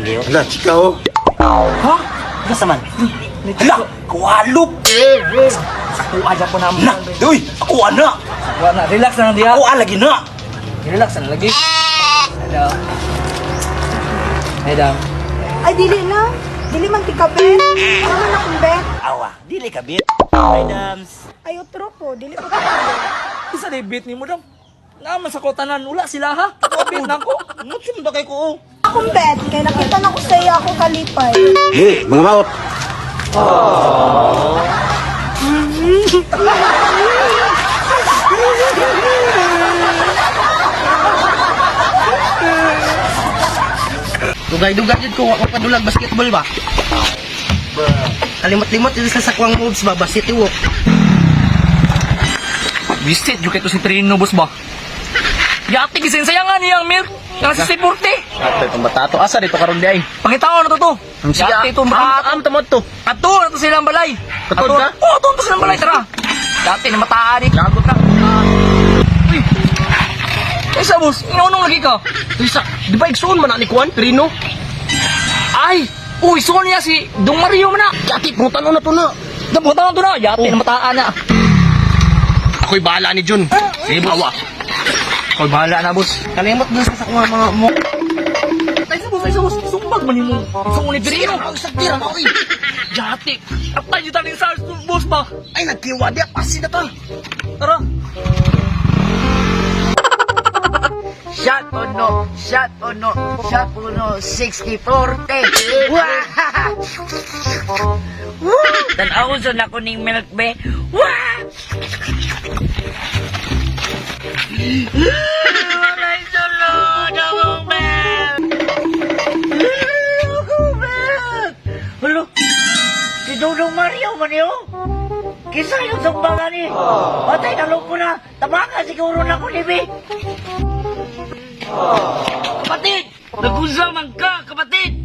tingin yun. Hala, chika oh. Ha? Basta man. Hala, kuwalop. Ako aja po naman. Na, doy, ako ana. Wala na, relax na lang diha. Ako lagi na. Relax na lagi. Hello. Hey, Dam. Ay, dili na. Dili man ti kabet. Ano man akong bet? Awa, dili ka bit. Hi, Dams. Ay, otro po. Dili ko kabet. Isa na ibit ni mo, Dam. Naman sa kotanan, wala sila ha. Kabit na ako. Mutsim ba kay ko? Akong bet. Kaya nakita na ko sa iyo ako kalipay. Hey, mga maot. Dugay-dugay jud ko ako padulag basketball ba. Kalimot-limot dito sa sakwang moves ba city walk. Visit, yung kito si Trino, boss ba? Yati, gisin sayangan niyang Mir. Yang si Sipurti. Ato itong batato asa dito karon di ay. Pangitaon na to to. Yati itong bata. Am tamot to. Ato na to silang balay. Katod Ato- ka? Oo, ato na to silang balay, tara. Dati na mataan eh. Lagot na. Uy. Isa, boss. Inaunong lagi ka. Isa, di ba igsoon man ni Juan Trino? Ay! Uy, suon niya si Dong Mario man na. Yati puntan na to na. Dabutan na to na. Yati na mataan na. Ako'y bahala ni Jun. Sige bawa. Koy bahala na, boss. Kalimot dun sa sakwang mga mo. Ay, sa boss. Sumbag man yung suon ni Trino. Ang sakira mo eh. Yati. At tayo tayo sa boss ba? Ay nagkiwa di pasi na ta. Tara. Shot uno, 60-40. Wah! Tanaw sa na kuning milk be. Wah! Waray sulod akong bel. Akong bel. Hulo, si Dudong Mario man yun. Kisa yung sumbangan ni. Patay na lupo na. Tabakan siguro na ko ni Bi. Kapatid! Nag-usaman ka, kapatid!